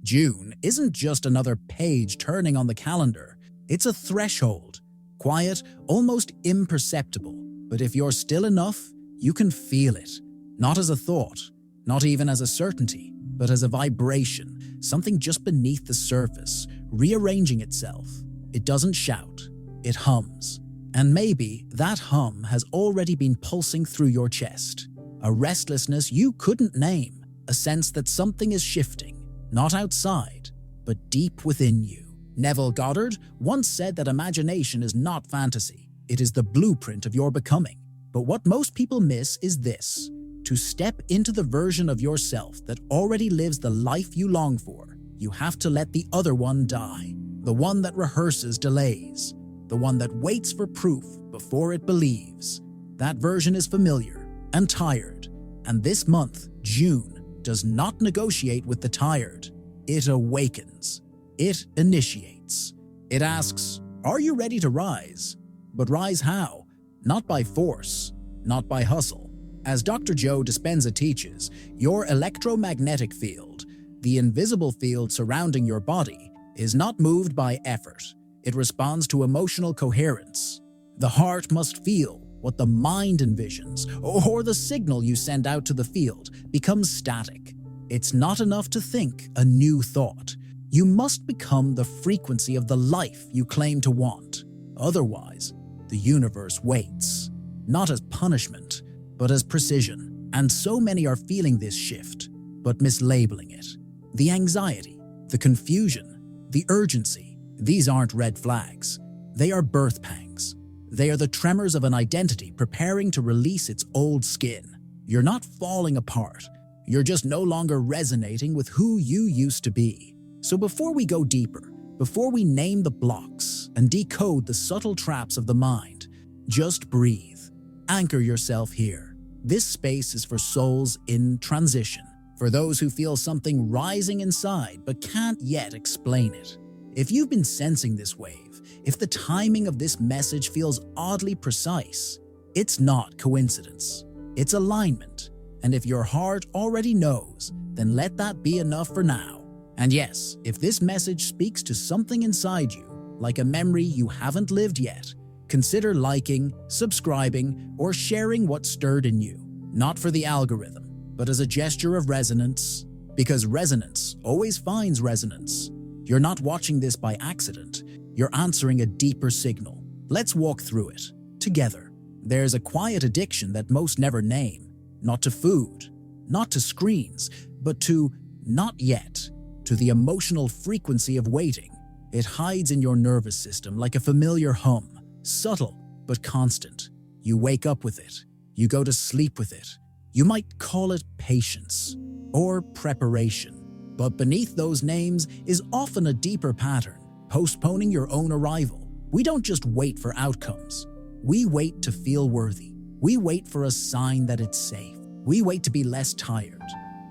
June isn't just another page turning on the calendar. It's a threshold, quiet, almost imperceptible. But if you're still enough, you can feel it. Not as a thought, not even as a certainty, but as a vibration, something just beneath the surface, rearranging itself. It doesn't shout, it hums. And maybe that hum has already been pulsing through your chest. A restlessness you couldn't name, a sense that something is shifting, not outside, but deep within you. Neville Goddard once said that imagination is not fantasy, it is the blueprint of your becoming. But what most people miss is this: to step into the version of yourself that already lives the life you long for, you have to let the other one die. The one that rehearses delays, the one that waits for proof before it believes. That version is familiar and tired, and this month, June, does not negotiate with the tired. It awakens. It initiates. It asks, are you ready to rise? But rise how? Not by force, not by hustle. As Dr. Joe Dispenza teaches, your electromagnetic field, the invisible field surrounding your body, is not moved by effort. It responds to emotional coherence. The heart must feel what the mind envisions, or the signal you send out to the field becomes static. It's not enough to think a new thought. You must become the frequency of the life you claim to want. Otherwise, the universe waits, not as punishment, but as precision. And so many are feeling this shift, but mislabeling it. The anxiety, the confusion, the urgency, these aren't red flags. They are birth pangs. They are the tremors of an identity preparing to release its old skin. You're not falling apart. You're just no longer resonating with who you used to be. So before we go deeper, before we name the blocks and decode the subtle traps of the mind, just breathe. Anchor yourself here. This space is for souls in transition, for those who feel something rising inside but can't yet explain it. If you've been sensing this wave, if the timing of this message feels oddly precise, it's not coincidence. It's alignment. And if your heart already knows, then let that be enough for now. And yes, if this message speaks to something inside you, like a memory you haven't lived yet, consider liking, subscribing, or sharing what stirred in you. Not for the algorithm, but as a gesture of resonance. Because resonance always finds resonance. You're not watching this by accident. You're answering a deeper signal. Let's walk through it, together. There's a quiet addiction that most never name. Not to food, not to screens, but to not yet, to the emotional frequency of waiting. It hides in your nervous system like a familiar hum, subtle but constant. You wake up with it. You go to sleep with it. You might call it patience or preparation. But beneath those names is often a deeper pattern, postponing your own arrival. We don't just wait for outcomes. We wait to feel worthy. We wait for a sign that it's safe. We wait to be less tired,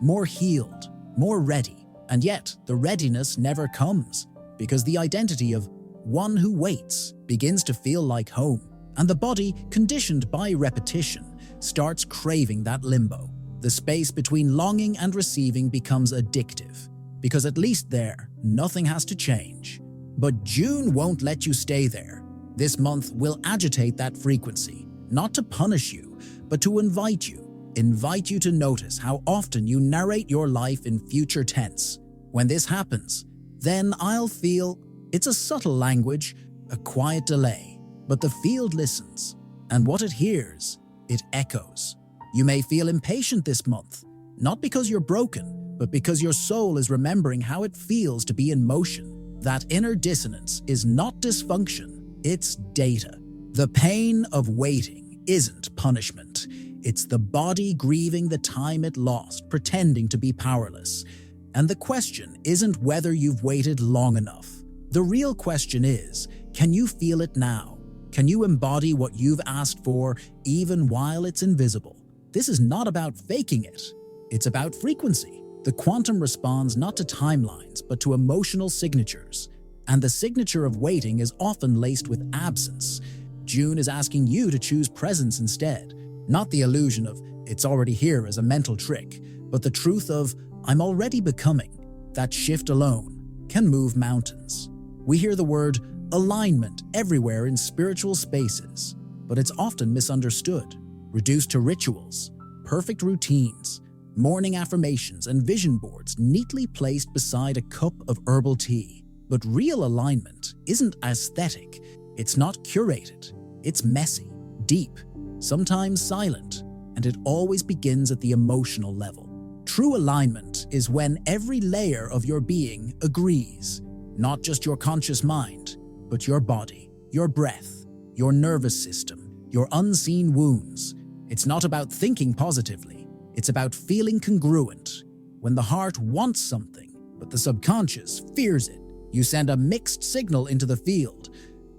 more healed, more ready. And yet, the readiness never comes, because the identity of one who waits begins to feel like home, and the body, conditioned by repetition, starts craving that limbo. The space between longing and receiving becomes addictive, because at least there, nothing has to change. But June won't let you stay there. This month will agitate that frequency, not to punish you, but to invite you to notice how often you narrate your life in future tense. When this happens, then I'll feel it's a subtle language, a quiet delay, but the field listens, and what it hears, it echoes. You may feel impatient this month, not because you're broken, but because your soul is remembering how it feels to be in motion. That inner dissonance is not dysfunction, it's data. The pain of waiting isn't punishment. It's the body grieving the time it lost, pretending to be powerless. And the question isn't whether you've waited long enough. The real question is, can you feel it now? Can you embody what you've asked for, even while it's invisible? This is not about faking it. It's about frequency. The quantum responds not to timelines, but to emotional signatures. And the signature of waiting is often laced with absence. June is asking you to choose presence instead. Not the illusion of, it's already here as a mental trick, but the truth of, I'm already becoming. That shift alone can move mountains. We hear the word alignment everywhere in spiritual spaces, but it's often misunderstood, reduced to rituals, perfect routines, morning affirmations, and vision boards neatly placed beside a cup of herbal tea. But real alignment isn't aesthetic, it's not curated, it's messy, deep, sometimes silent, and it always begins at the emotional level. True alignment is when every layer of your being agrees, not just your conscious mind, but your body, your breath, your nervous system, your unseen wounds. It's not about thinking positively, it's about feeling congruent. When the heart wants something, but the subconscious fears it, you send a mixed signal into the field,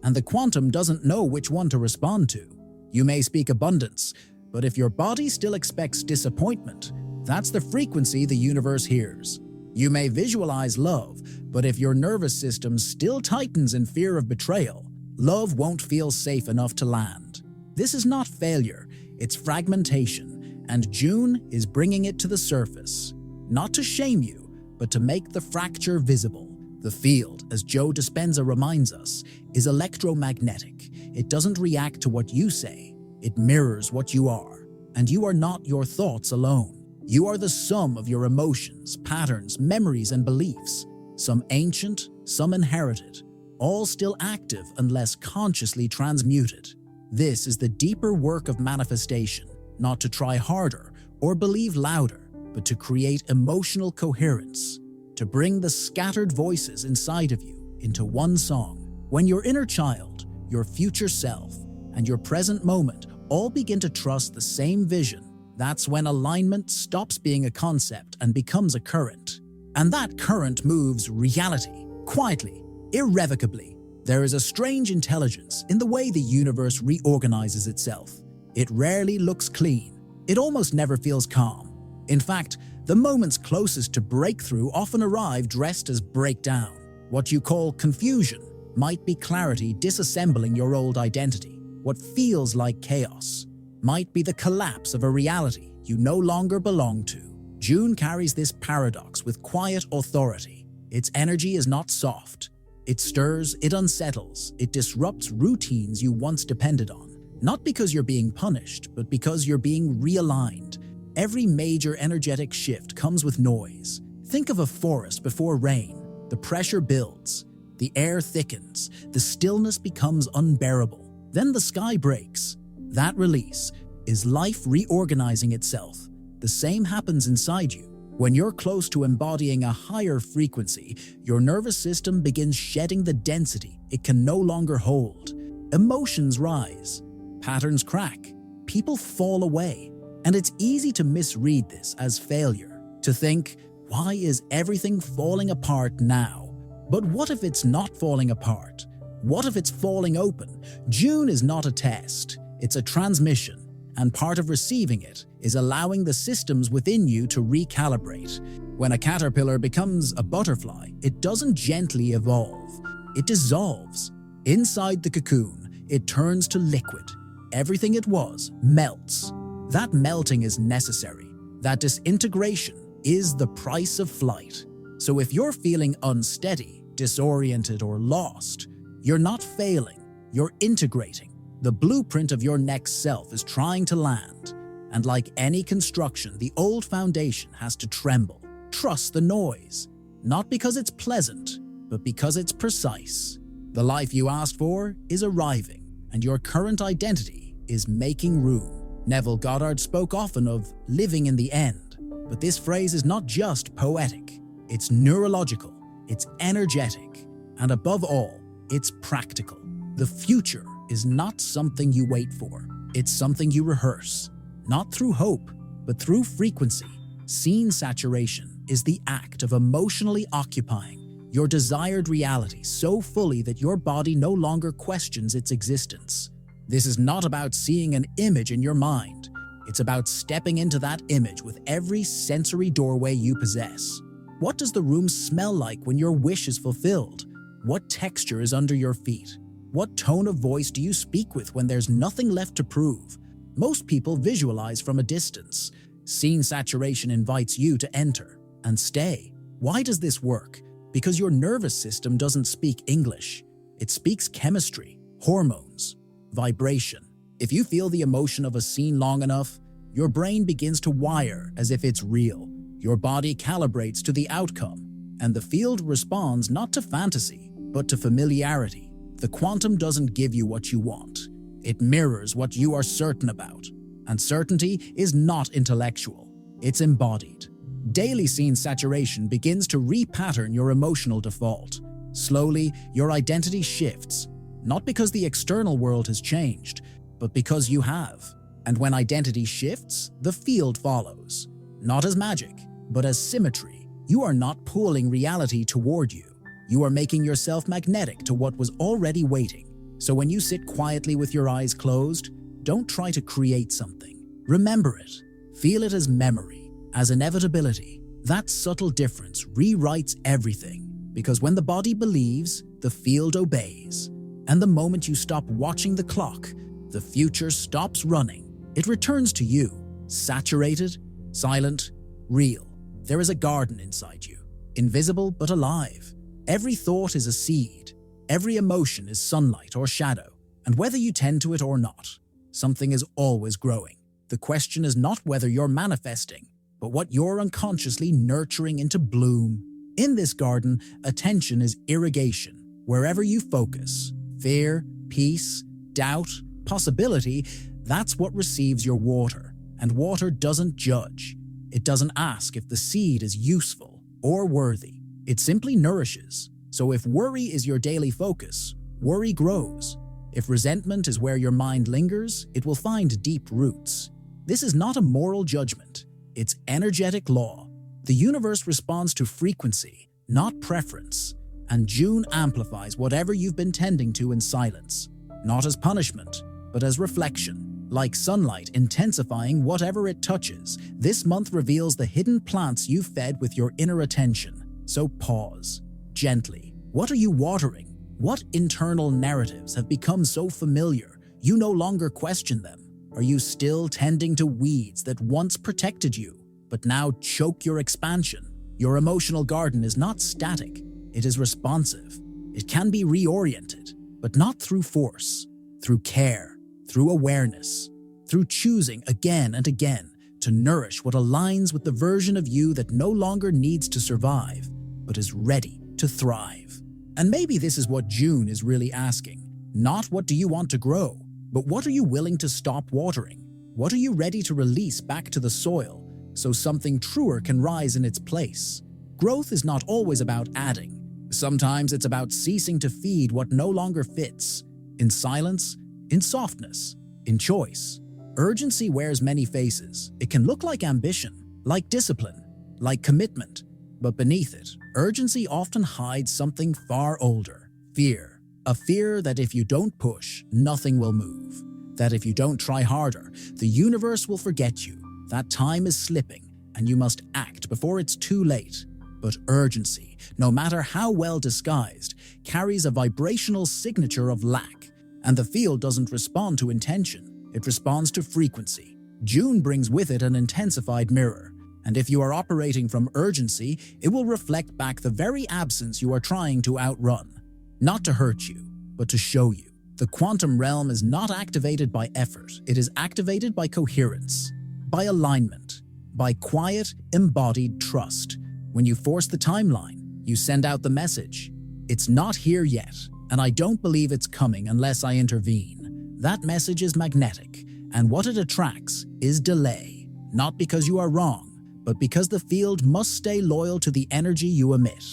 and the quantum doesn't know which one to respond to. You may speak abundance, but if your body still expects disappointment, that's the frequency the universe hears. You may visualize love, but if your nervous system still tightens in fear of betrayal, love won't feel safe enough to land. This is not failure, it's fragmentation, and June is bringing it to the surface. Not to shame you, but to make the fracture visible. The field, as Joe Dispenza reminds us, is electromagnetic. It doesn't react to what you say, it mirrors what you are. And you are not your thoughts alone. You are the sum of your emotions, patterns, memories, and beliefs. Some ancient, some inherited, all still active unless consciously transmuted. This is the deeper work of manifestation, not to try harder or believe louder, but to create emotional coherence, to bring the scattered voices inside of you into one song. When your inner child, your future self, and your present moment all begin to trust the same vision, that's when alignment stops being a concept and becomes a current. And that current moves reality, quietly, irrevocably. There is a strange intelligence in the way the universe reorganizes itself. It rarely looks clean. It almost never feels calm. In fact, the moments closest to breakthrough often arrive dressed as breakdown. What you call confusion might be clarity disassembling your old identity. What feels like chaos might be the collapse of a reality you no longer belong to. June carries this paradox with quiet authority. Its energy is not soft. It stirs, it unsettles, it disrupts routines you once depended on. Not because you're being punished, but because you're being realigned. Every major energetic shift comes with noise. Think of a forest before rain. The pressure builds, the air thickens, the stillness becomes unbearable. Then the sky breaks. That release is life reorganizing itself. The same happens inside you. When you're close to embodying a higher frequency, your nervous system begins shedding the density it can no longer hold. Emotions rise, patterns crack, people fall away. And it's easy to misread this as failure, to think, why is everything falling apart now? But what if it's not falling apart? What if it's falling open? June is not a test, it's a transmission, and part of receiving it is allowing the systems within you to recalibrate. When a caterpillar becomes a butterfly, it doesn't gently evolve, it dissolves. Inside the cocoon, it turns to liquid. Everything it was melts. That melting is necessary. That disintegration is the price of flight. So if you're feeling unsteady, disoriented, or lost, you're not failing, you're integrating. The blueprint of your next self is trying to land. And like any construction, the old foundation has to tremble. Trust the noise, not because it's pleasant, but because it's precise. The life you asked for is arriving, and your current identity is making room. Neville Goddard spoke often of living in the end, but this phrase is not just poetic. It's neurological, it's energetic, and above all, it's practical. The future is not something you wait for, it's something you rehearse. Not through hope, but through frequency. Scene saturation is the act of emotionally occupying your desired reality so fully that your body no longer questions its existence. This is not about seeing an image in your mind. It's about stepping into that image with every sensory doorway you possess. What does the room smell like when your wish is fulfilled? What texture is under your feet? What tone of voice do you speak with when there's nothing left to prove? Most people visualize from a distance. Scene saturation invites you to enter and stay. Why does this work? Because your nervous system doesn't speak English. It speaks chemistry, hormones, vibration. If you feel the emotion of a scene long enough, your brain begins to wire as if it's real. Your body calibrates to the outcome, and the field responds not to fantasy, but to familiarity. The quantum doesn't give you what you want. It mirrors what you are certain about. And certainty is not intellectual. It's embodied. Daily scene saturation begins to repattern your emotional default. Slowly, your identity shifts, not because the external world has changed, but because you have. And when identity shifts, the field follows. Not as magic, but as symmetry. You are not pulling reality toward you. You are making yourself magnetic to what was already waiting. So when you sit quietly with your eyes closed, don't try to create something. Remember it. Feel it as memory, as inevitability. That subtle difference rewrites everything. Because when the body believes, the field obeys. And the moment you stop watching the clock, the future stops running. It returns to you, saturated, silent, real. There is a garden inside you, invisible but alive. Every thought is a seed. Every emotion is sunlight or shadow. And whether you tend to it or not, something is always growing. The question is not whether you're manifesting, but what you're unconsciously nurturing into bloom. In this garden, attention is irrigation. Wherever you focus, fear, peace, doubt, possibility, that's what receives your water. And water doesn't judge. It doesn't ask if the seed is useful or worthy. It simply nourishes. So if worry is your daily focus, worry grows. If resentment is where your mind lingers, it will find deep roots. This is not a moral judgment. It's energetic law. The universe responds to frequency, not preference. And June amplifies whatever you've been tending to in silence. Not as punishment, but as reflection. Like sunlight intensifying whatever it touches, this month reveals the hidden plants you fed with your inner attention. So pause, gently. What are you watering? What internal narratives have become so familiar you no longer question them? Are you still tending to weeds that once protected you, but now choke your expansion? Your emotional garden is not static, it is responsive. It can be reoriented, but not through force, through care, through awareness, through choosing again and again to nourish what aligns with the version of you that no longer needs to survive, but is ready to thrive. And maybe this is what June is really asking. Not what do you want to grow, but what are you willing to stop watering? What are you ready to release back to the soil so something truer can rise in its place? Growth is not always about adding. Sometimes it's about ceasing to feed what no longer fits. In silence, in softness, in choice. Urgency wears many faces. It can look like ambition, like discipline, like commitment. But beneath it, urgency often hides something far older. Fear. A fear that if you don't push, nothing will move. That if you don't try harder, the universe will forget you. That time is slipping, and you must act before it's too late. But urgency, no matter how well disguised, carries a vibrational signature of lack. And the field doesn't respond to intention, it responds to frequency. June brings with it an intensified mirror. And if you are operating from urgency, it will reflect back the very absence you are trying to outrun. Not to hurt you, but to show you. The quantum realm is not activated by effort, it is activated by coherence, by alignment, by quiet, embodied trust. When you force the timeline, you send out the message. It's not here yet, and I don't believe it's coming unless I intervene. That message is magnetic, and what it attracts is delay. Not because you are wrong, but because the field must stay loyal to the energy you emit.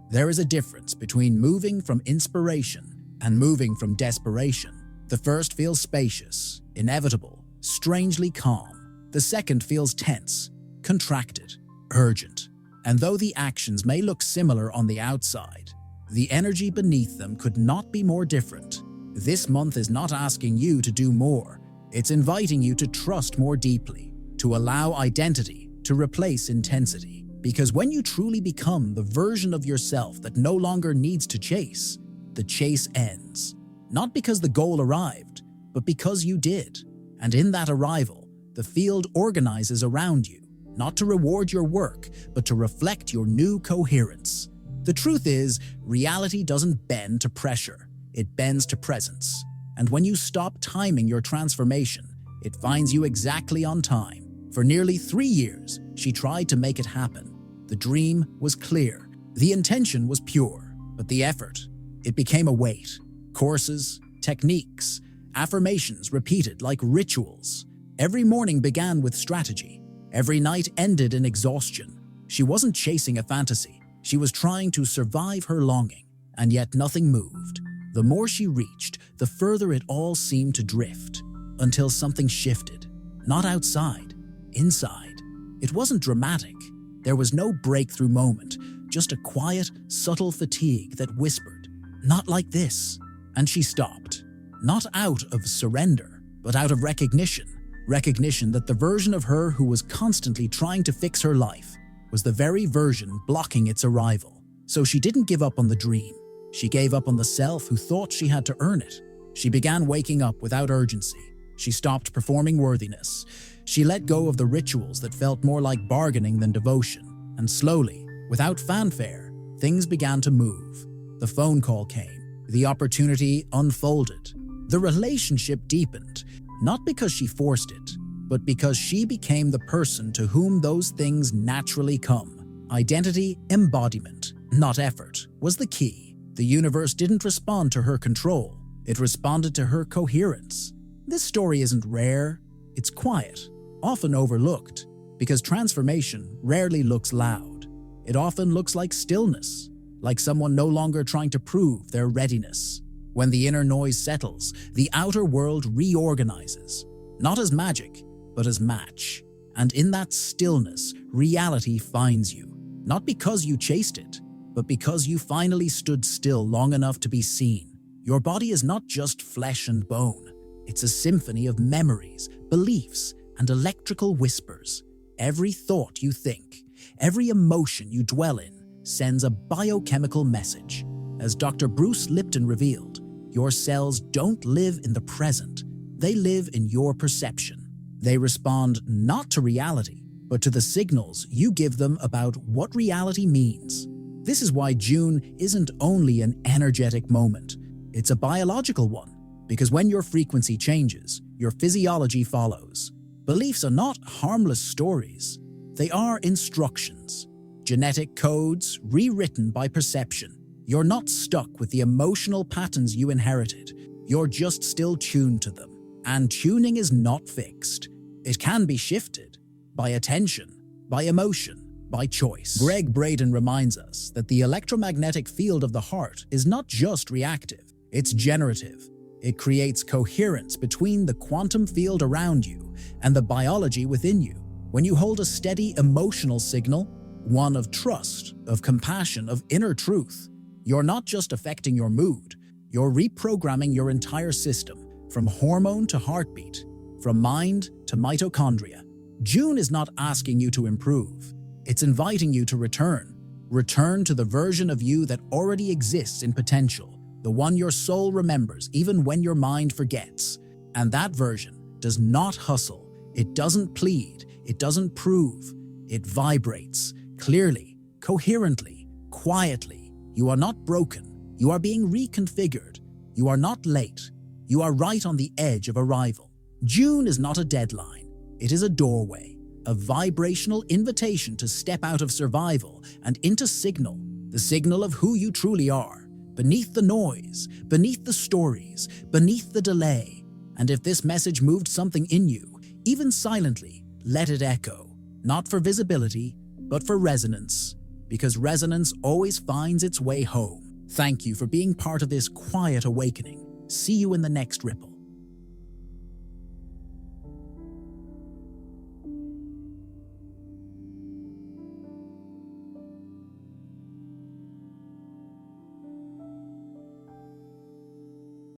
There is a difference between moving from inspiration and moving from desperation. The first feels spacious, inevitable, strangely calm. The second feels tense, contracted, urgent. And though the actions may look similar on the outside, the energy beneath them could not be more different. This month is not asking you to do more. It's inviting you to trust more deeply, to allow identity to replace intensity. Because when you truly become the version of yourself that no longer needs to chase, the chase ends. Not because the goal arrived, but because you did. And in that arrival, the field organizes around you, not to reward your work, but to reflect your new coherence. The truth is, reality doesn't bend to pressure, it bends to presence. And when you stop timing your transformation, it finds you exactly on time. For nearly 3 years, she tried to make it happen. The dream was clear, the intention was pure, but the effort, it became a weight. Courses, techniques, affirmations repeated like rituals. Every morning began with strategy. Every night ended in exhaustion. She wasn't chasing a fantasy. She was trying to survive her longing, and yet nothing moved. The more she reached, the further it all seemed to drift, until something shifted. Not outside, inside. It wasn't dramatic. There was no breakthrough moment, just a quiet, subtle fatigue that whispered, "Not like this." And she stopped. Not out of surrender, but out of recognition. Recognition that the version of her who was constantly trying to fix her life was the very version blocking its arrival. So she didn't give up on the dream. She gave up on the self who thought she had to earn it. She began waking up without urgency. She stopped performing worthiness. She let go of the rituals that felt more like bargaining than devotion. And slowly, without fanfare, things began to move. The phone call came. The opportunity unfolded. The relationship deepened, not because she forced it, but because she became the person to whom those things naturally come. Identity, embodiment, not effort, was the key. The universe didn't respond to her control. It responded to her coherence. This story isn't rare. It's quiet, often overlooked, because transformation rarely looks loud. It often looks like stillness, like someone no longer trying to prove their readiness. When the inner noise settles, the outer world reorganizes, not as magic, but as match. And in that stillness, reality finds you, not because you chased it, but because you finally stood still long enough to be seen. Your body is not just flesh and bone. It's a symphony of memories, beliefs, and electrical whispers. Every thought you think, every emotion you dwell in, sends a biochemical message. As Dr. Bruce Lipton revealed, your cells don't live in the present. They live in your perception. They respond not to reality, but to the signals you give them about what reality means. This is why June isn't only an energetic moment. It's a biological one, because when your frequency changes, your physiology follows. Beliefs are not harmless stories. They are instructions. Genetic codes rewritten by perception. You're not stuck with the emotional patterns you inherited. You're just still tuned to them. And tuning is not fixed. It can be shifted by attention, by emotion, by choice. Greg Braden reminds us that the electromagnetic field of the heart is not just reactive, it's generative. It creates coherence between the quantum field around you and the biology within you. When you hold a steady emotional signal, one of trust, of compassion, of inner truth, you're not just affecting your mood, you're reprogramming your entire system, from hormone to heartbeat, from mind to mitochondria. June is not asking you to improve. It's inviting you to return. Return to the version of you that already exists in potential, the one your soul remembers even when your mind forgets. And that version does not hustle. It doesn't plead. It doesn't prove. It vibrates clearly, coherently, quietly. You are not broken. You are being reconfigured. You are not late. You are right on the edge of arrival. June is not a deadline. It is a doorway, a vibrational invitation to step out of survival and into signal, the signal of who you truly are, beneath the noise, beneath the stories, beneath the delay. And if this message moved something in you, even silently, let it echo, not for visibility, but for resonance, because resonance always finds its way home. Thank you for being part of this quiet awakening. See you in the next ripple.